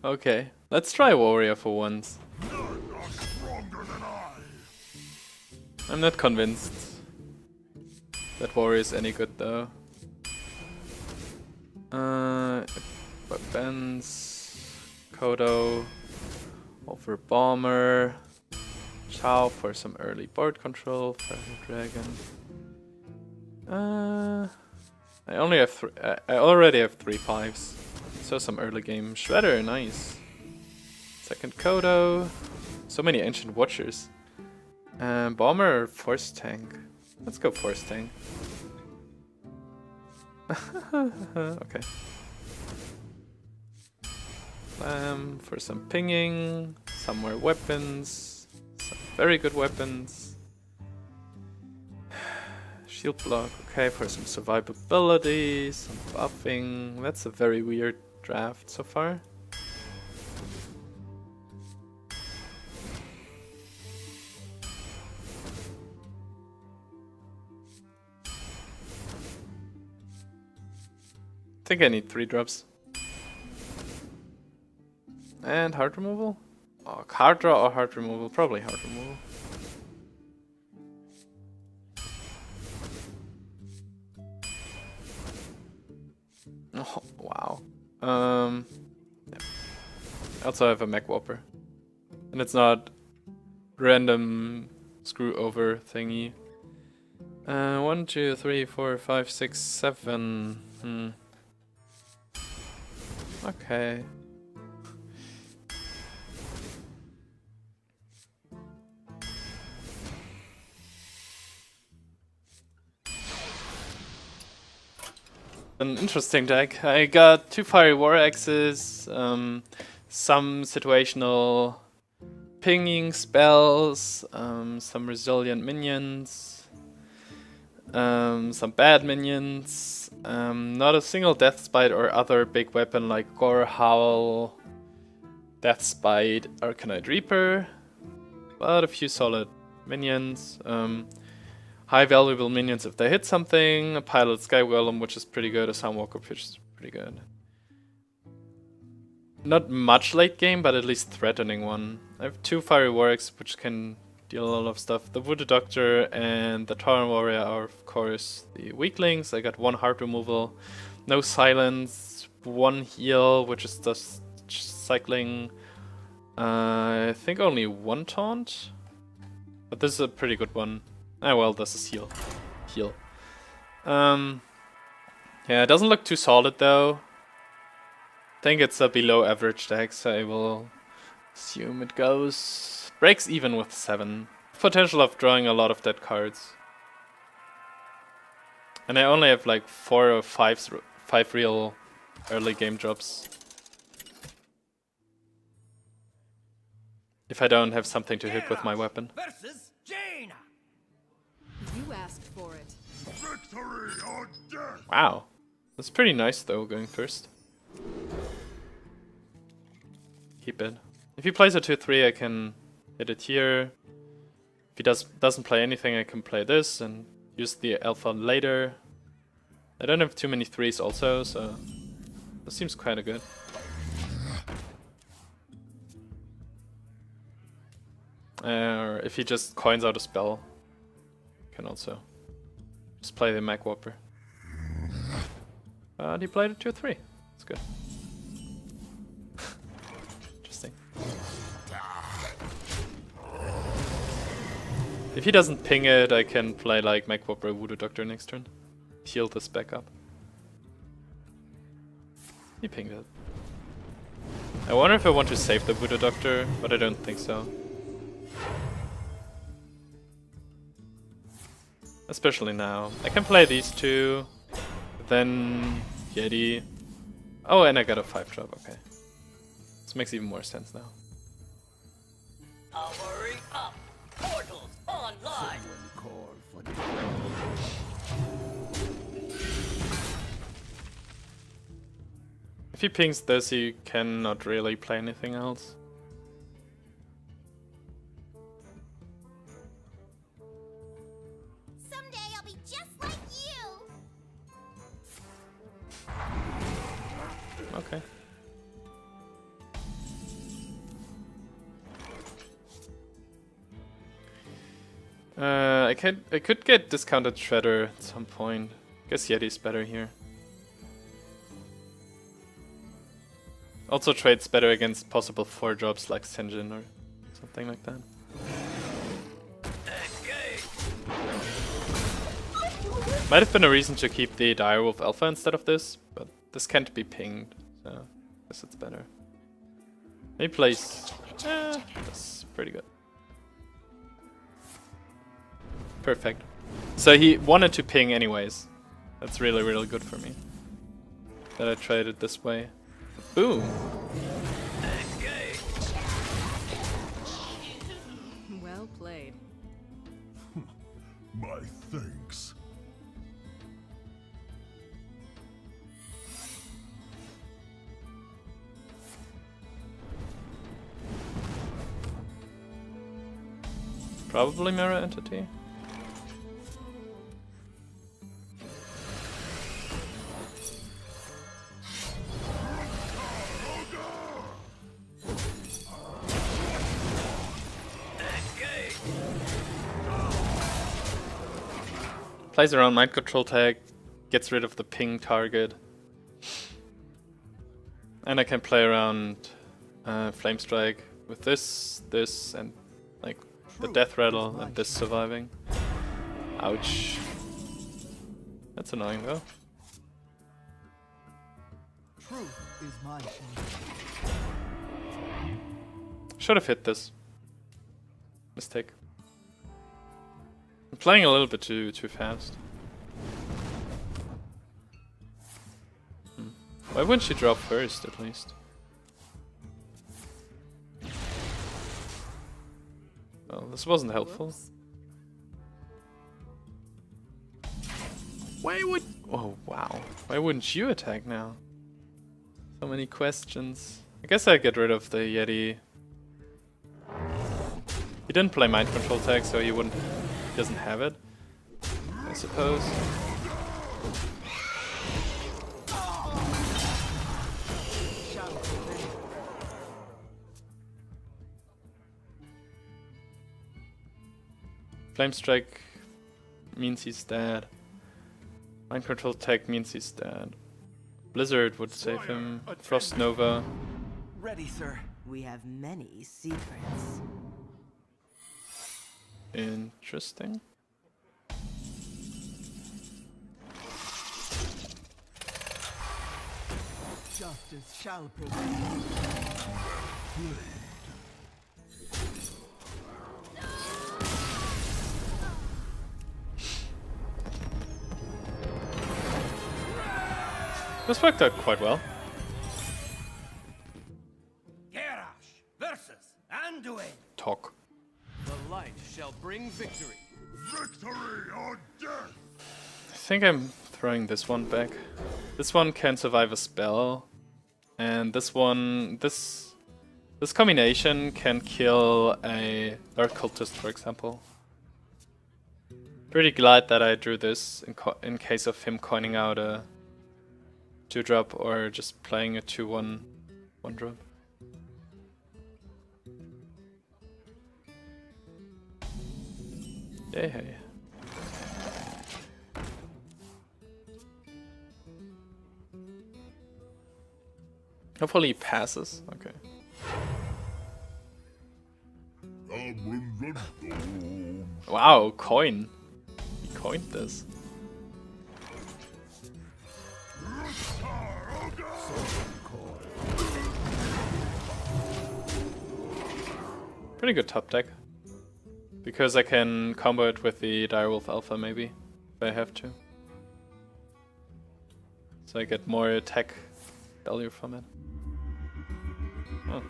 Okay, let's try warrior for once. I'm not convinced that warrior is any good though. Weapons, Kodo over bomber, Chow for some early board control, Fire Dragon. I already have 3 5s, so some early game Shredder, nice. Second Kodo, so many ancient watchers. Bomber or force tank? Let's go force tank. Okay. For some pinging, some more weapons, some very good weapons. Shield block, okay, for some survivability, some buffing. That's a very weird draft so far. I think I need 3 drops. And heart removal? Oh, card draw or heart removal? Probably heart removal. Oh, wow. Yeah. I also have a Mechwarper. And it's not random screw over thingy. 1, 2, 3, 4, 5, 6, 7. Okay. An interesting deck. I got 2 Fiery War Axes, some situational pinging spells, some resilient minions, some bad minions, not a single Death Spite or other big weapon like Gore Howl, Death Spite, Arcanite Reaper, but a few solid minions. High valuable minions if they hit something, a Pilot Sky Golem, which is pretty good, a Sunwalker, which is pretty good. Not much late game, but at least threatening one. I have 2 Fiery Warwicks, which can deal a lot of stuff. The Voodoo Doctor and the Tauren Warrior are, of course, the weaklings. I got 1 heart removal, no silence, 1 heal, which is just cycling. I think only 1 taunt, but this is a pretty good one. Ah well, this is heal. Yeah, it doesn't look too solid though. I think it's a below average deck, so I will assume it goes... breaks even with 7. Potential of drawing a lot of dead cards. And I only have like 4 or 5 real early game drops. If I don't have something to hit with my weapon. You asked for it. Victory or death. Wow. That's pretty nice though, going first. Keep it. If he plays a 2-3, I can hit it here. If he doesn't play anything, I can play this and use the alpha later. I don't have too many 3s also, so this seems kinda good. Or if he just coins out a spell, can also just play the Mechwarper. But he played a 2-3. That's good. Interesting. If he doesn't ping it, I can play like Mechwarper Voodoo Doctor next turn. Heal this back up. He pinged it. I wonder if I want to save the Voodoo Doctor, but I don't think so. Especially now. I can play these 2, then Yeti. Oh, and I got a 5-drop, okay. This makes even more sense now. Powering up! Portals online! If he pings this, he cannot really play anything else. you. Okay. I could get discounted Shredder at some point. Guess Yeti's better here. Also trades better against possible 4-drops like Sinjin or something like that. Might have been a reason to keep the Direwolf Alpha instead of this, but this can't be pinged, so I guess it's better. He plays... that's pretty good. Perfect. So he wanted to ping anyways. That's really, really good for me. That I tried it this way. Boom! Well played. My thanks. Probably Mirror Entity. Plays around Mind Control tag, gets rid of the ping target. And I can play around Flame Strike with this, and like the Death Rattle and this surviving. Ouch. That's annoying though. Truth is my Should have hit this. Mistake. I'm playing a little bit too fast. Why wouldn't she drop first at least? Well, this wasn't helpful. Whoops. Why would... Oh, wow. Why wouldn't you attack now? So many questions. I guess I get rid of the Yeti. He didn't play Mind Control tag, so he wouldn't... He doesn't have it, I suppose. Flame Strike means he's dead. Mind Control tag means he's dead. Blizzard would save him. Frost Nova. Ready, sir. We have many secrets. Interesting. Justice shall prevail. This worked out quite well. Garrosh versus Anduin. Talk. The light shall bring victory. Victory or death! I think I'm throwing this one back. This one can survive a spell. And this one, this combination can kill a Dark Cultist, for example. Pretty glad that I drew this in case of him coining out a 2-drop or just playing a 2-1 1-drop. Yay, hey. Hopefully he passes. Okay. Wow, coin. He coined this. Pretty good top deck. Because I can combo it with the Direwolf Alpha maybe, if I have to. So I get more attack value from it. Oh.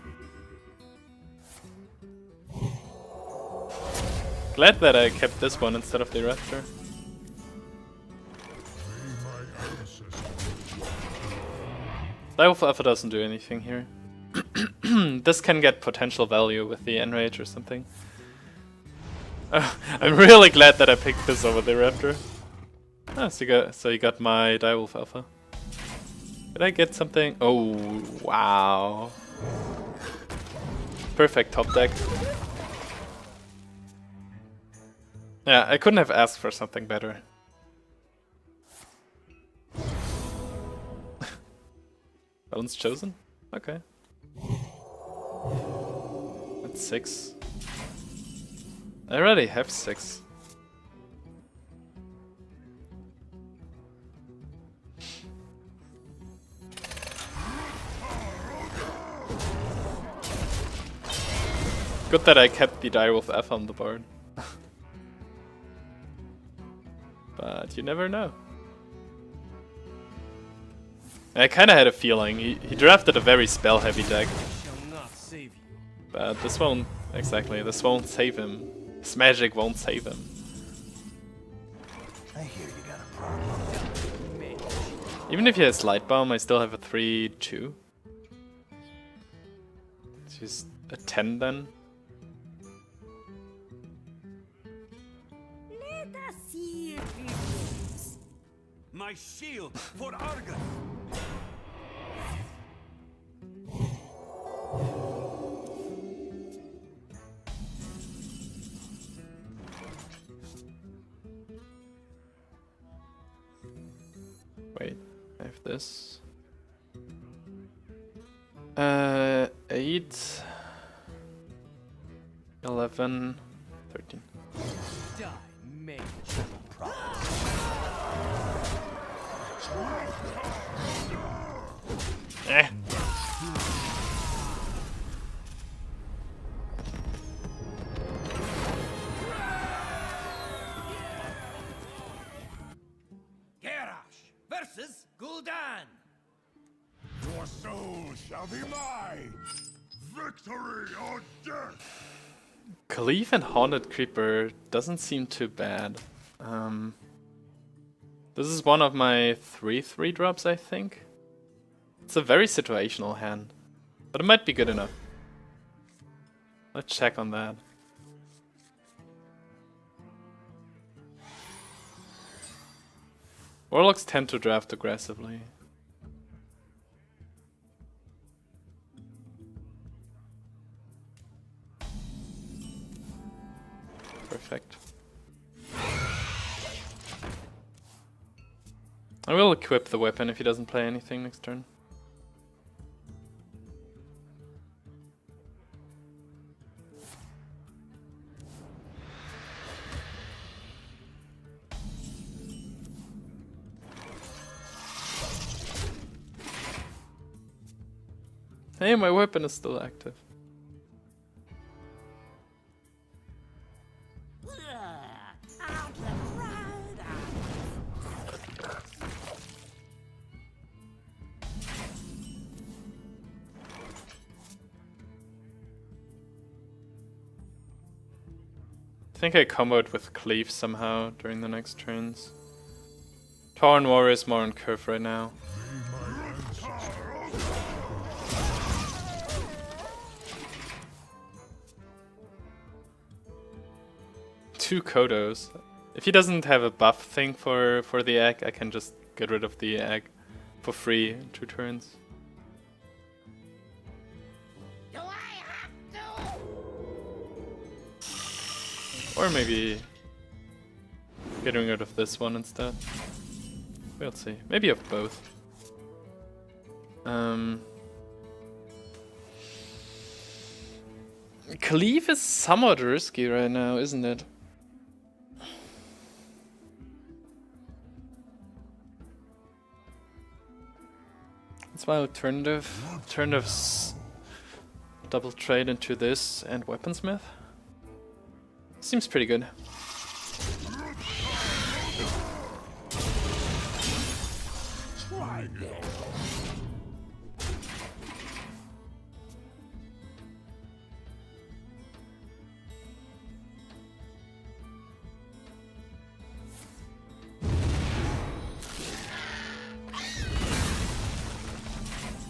Glad that I kept this one instead of the Raptor. Direwolf Alpha doesn't do anything here. This can get potential value with the Enrage or something. I'm really glad that I picked this over the Raptor. Ah, so you got my Direwolf Alpha. Did I get something? Oh, wow. Perfect top deck. Yeah, I couldn't have asked for something better. Balance chosen? Okay. That's 6. I already have 6. Good that I kept the Direwolf F on the board. But you never know. I kinda had a feeling. He drafted a very spell-heavy deck. Shall not save you. But this won't... Exactly, this won't save him. His magic won't save him. I hear you got a problem. Mage. Even if he has Light Bomb, I still have a 3-2. She's a 10 then. Let us see if it works. My shield for Argus. Wait, I have this. 8, 11, 13. Die, Mage. Eh. Garrosh versus Gul'dan. Your soul shall be mine. Victory or death. Cleave and Haunted Creeper doesn't seem too bad. This is one of my 3/3 drops, I think. It's a very situational hand, but it might be good enough. Let's check on that. Warlocks tend to draft aggressively. Perfect. I will equip the weapon if he doesn't play anything next turn. Hey, my weapon is still active. Out the crowd. I think I comboed with Cleave somehow during the next turns. Tauren Warrior is more on curve right now. Two Kodos. If he doesn't have a buff thing for the egg, I can just get rid of the egg for free in 2 turns. Do I have to? Or maybe getting rid of this one instead. We'll see. Maybe of both. Cleave is somewhat risky right now, isn't it? That's my alternative. Alternatives double trade into this and Weaponsmith. Seems pretty good.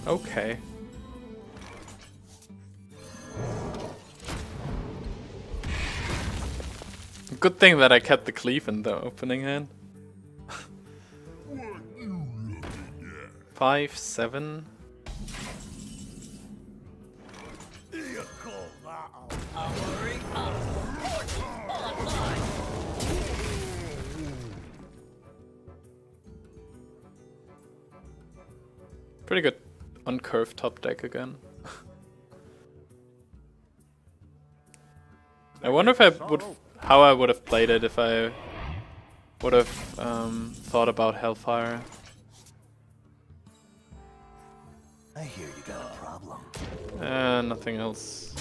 Okay. Good thing that I kept the Cleave in the opening hand. 5, 7. pretty good on curve top deck again. I wonder if how I would have played it if I would have thought about Hellfire. I hear you got a problem. Nothing else.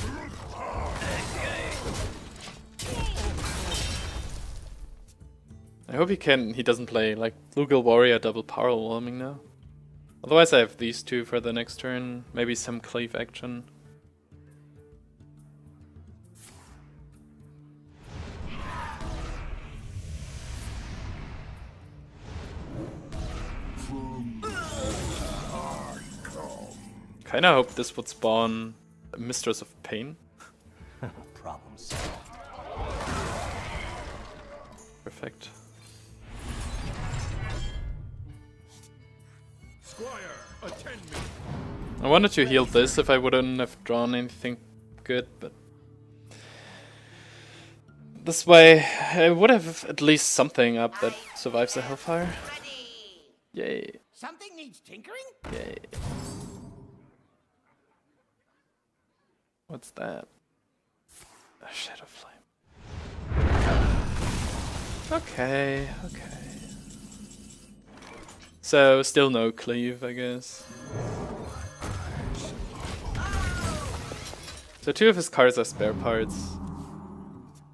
I hope he doesn't play like Lugal Warrior double power warming now. Otherwise I have these two for the next turn, maybe some Cleave action. Kinda hope this would spawn a Mistress of Pain. Problem solved. Perfect. Squire, attend me. I wanted to heal this if I wouldn't have drawn anything good, but this way I would have at least something up that survives the Hellfire. Yay. Something needs tinkering? Yay. What's that? A Shadow Flame. Okay, okay. So, still no Cleave, I guess. So 2 of his cards are spare parts.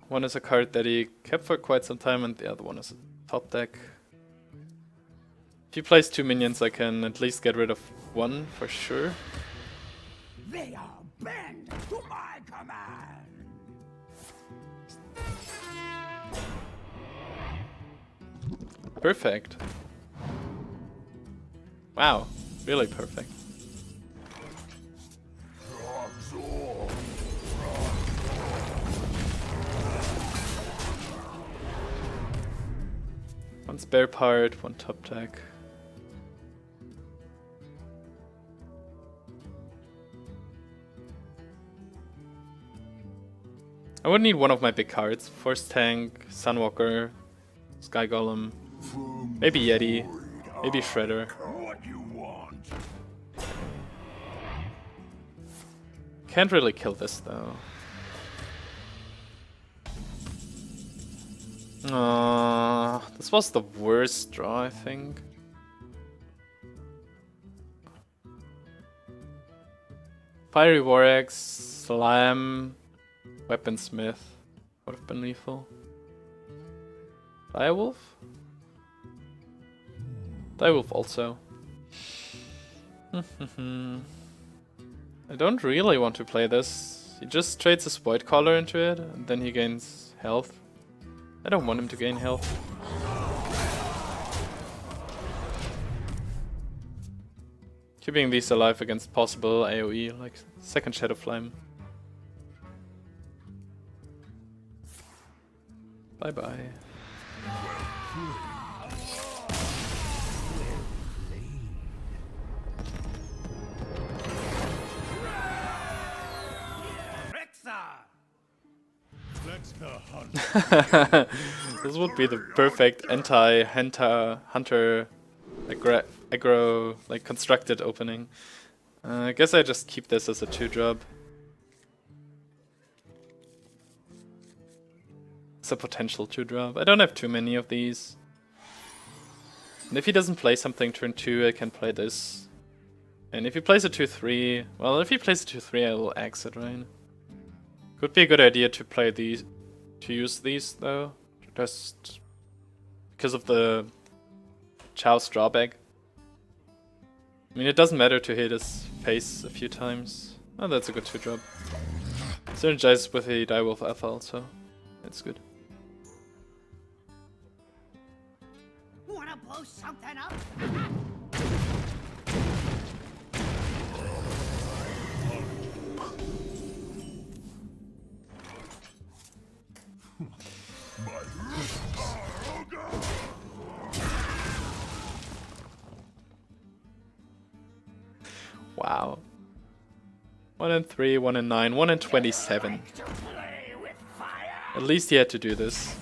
One is a card that he kept for quite some time and the other one is a top deck. If he plays 2 minions I can at least get rid of one for sure. They are bend to my command. Perfect. Wow, really perfect. One spare part, one top deck. I would need one of my big cards. Force Tank, Sunwalker, Sky Golem, maybe Yeti, maybe Shredder. What you want? Can't really kill this though. This was the worst draw, I think. Fiery Warlock, Slam, Weaponsmith would have been lethal. Direwolf? Direwolf also. I don't really want to play this. He just trades his Void Caller into it, and then he gains health. I don't want him to gain health. Keeping these alive against possible AoE, like second Shadow Flame. Bye bye. Let's go hunt. This would be the perfect anti-hunter aggro like constructed opening. I guess I just keep this as a 2-drop. It's a potential 2-drop. I don't have too many of these. And if he doesn't play something turn 2, I can play this. And if he plays a 2-3, well, if he plays a 2-3, I will exit, right? Could be a good idea to play these, to use these though, just because of the Chow's drawback. I mean, it doesn't matter to hit his face a few times. Oh, that's a good 2-drop. Synergizes with the Direwolf Alpha also. That's good. Wanna blow something up? Wow. 1 and 3, 1 and 9, 1 and 27. At least he had to do this.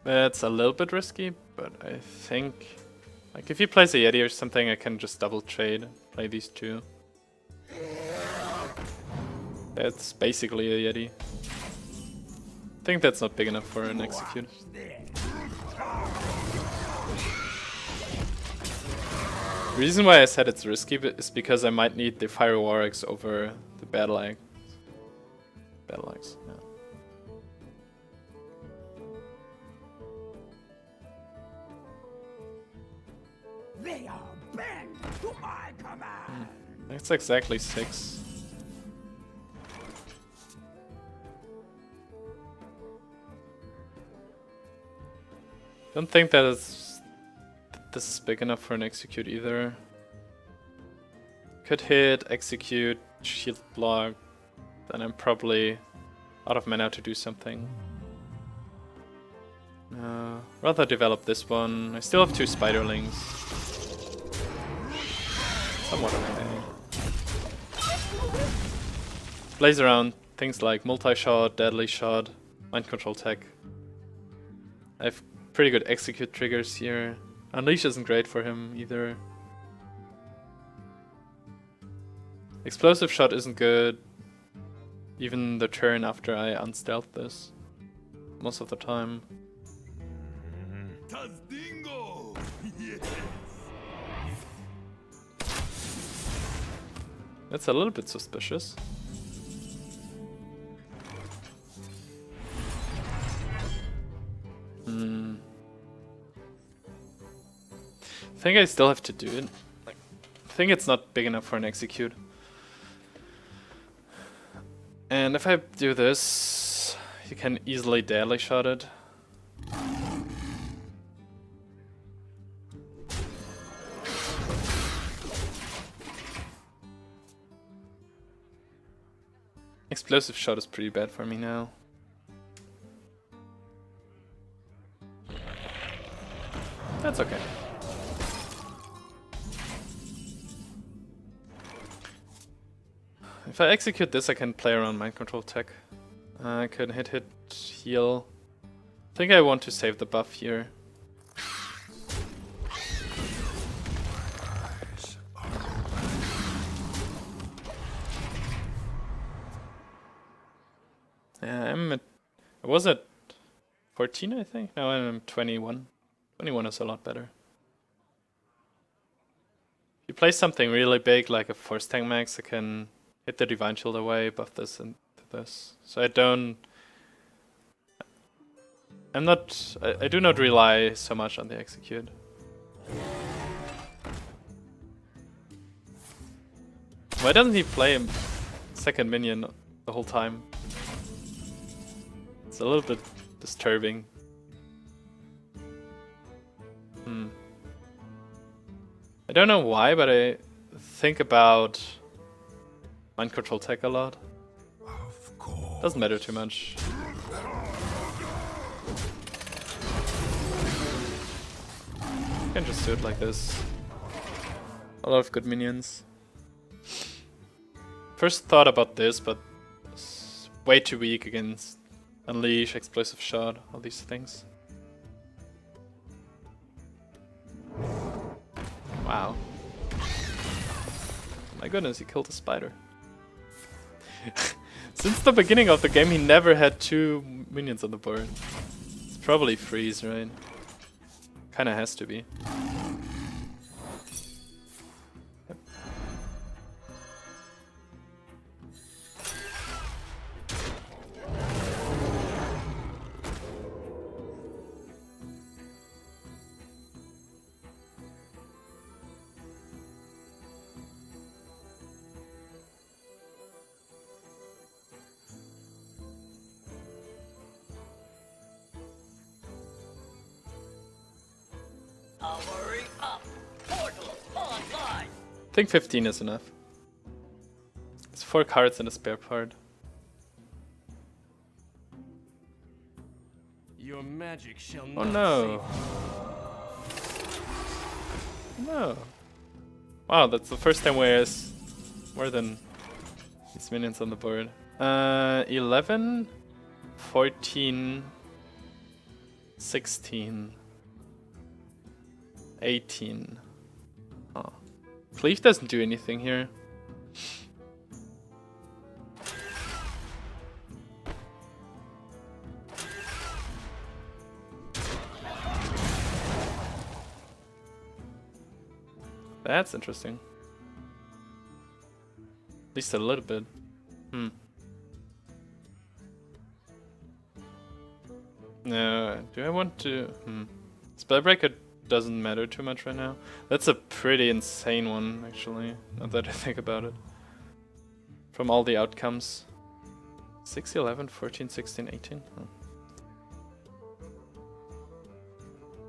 It's a little bit risky, but I think like if he plays a Yeti or something, I can just double trade, play these two. That's basically a Yeti. I think that's not big enough for an execute. The reason why I said it's risky is because I might need the Fiery Warrocks over the Battle Axe. Battle Axe, yeah. They are bent to my command. That's exactly 6. Don't think that this is big enough for an execute either. Could hit, execute, shield block, then I'm probably out of mana to do something. Rather develop this one. I still have 2 spiderlings. Somewhat okay. Plays around things like multi-shot, deadly shot, mind control tech. I have pretty good execute triggers here. Unleash isn't great for him either. Explosive shot isn't good. Even the turn after I unstealth this. Most of the time. Tazdingo! Yes. That's a little bit suspicious. I think I still have to do it. Like, I think it's not big enough for an execute. And if I do this, you can easily deadly shot it. Explosive shot is pretty bad for me now. That's okay. If I execute this, I can play around mind control tech. I can hit, heal. I think I want to save the buff here. Yeah, I was at 14, I think. Now I'm 21. 21 is a lot better. If you play something really big, like a Force Tank Max, I can hit the Divine Shield away, buff this and this. So I do not rely so much on the execute. Why doesn't he play a second minion the whole time? It's a little bit disturbing. I don't know why, but I think about mind control tech a lot. Of course. Doesn't matter too much. You can just do it like this. A lot of good minions. First thought about this, but it's way too weak against Unleash, Explosive Shot, all these things. Wow. My goodness, he killed a spider. Since the beginning of the game, he never had 2 minions on the board. It's probably freeze, right? Kinda has to be. Yep. Hurry up! Portal online! I think 15 is enough. It's 4 cards and a spare part. Your magic shall Oh not no. No. Wow, that's the first time where there's more than these minions on the board. 11, 14, 16. 18. Oh. Cleave doesn't do anything here. That's interesting. At least a little bit. No, do I want to... Spellbreaker doesn't matter too much right now. That's a pretty insane one, actually, now that I think about it. From all the outcomes. 6, 11, 14, 16, 18?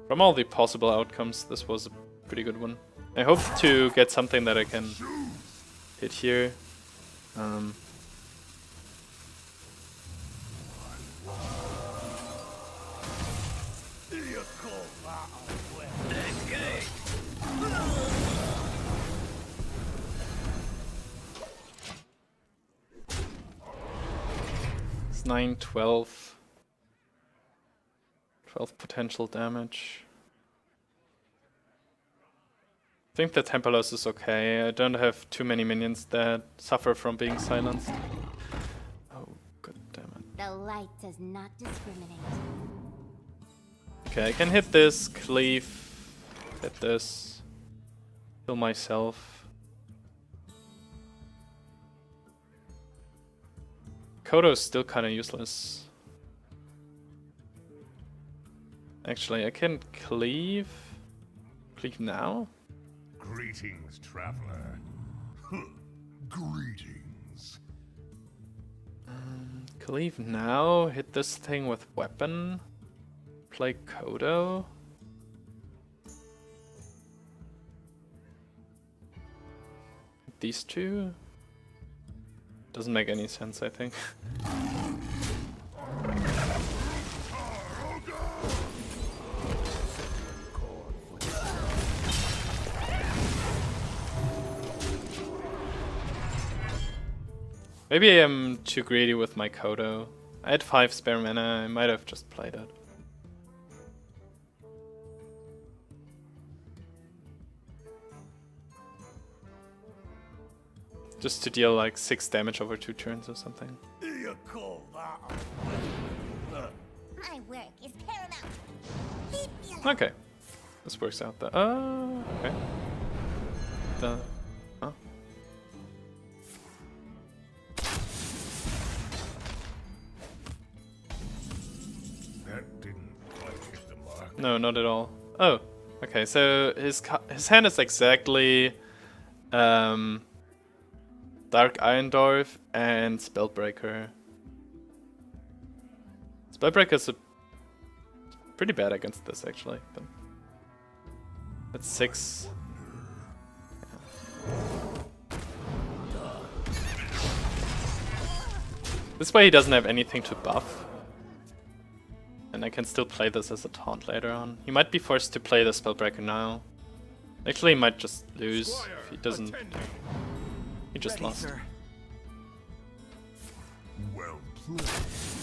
From all the possible outcomes, this was a pretty good one. I hope to get something that I can hit here. It's 9, 12. 12 potential damage. I think the Tempelos is okay. I don't have too many minions that suffer from being silenced. Oh, god damn it. The light does not discriminate. Okay, I can hit this, cleave, hit this, heal myself. Kodo is still kinda useless. Actually, I can cleave. Cleave now? Greetings, traveler. Greetings. Cleave now, hit this thing with weapon. Play Kodo. These two? Doesn't make any sense, I think. Maybe I am too greedy with my Kodo. I had 5 spare mana, I might have just played it. Just to deal like 6 damage over 2 turns or something. You call that My work is paramount. Leave me alone. Okay. This works out. Okay. Huh? That didn't quite hit the mark. No, not at all. Oh, okay. So his hand is exactly Dark Iron Dwarf and Spellbreaker. Spellbreaker is pretty bad against this actually, but that's 6. This way he doesn't have anything to buff. And I can still play this as a taunt later on. He might be forced to play the Spellbreaker now. Actually, he might just lose if he doesn't. He just Ready, lost. sir. Well played.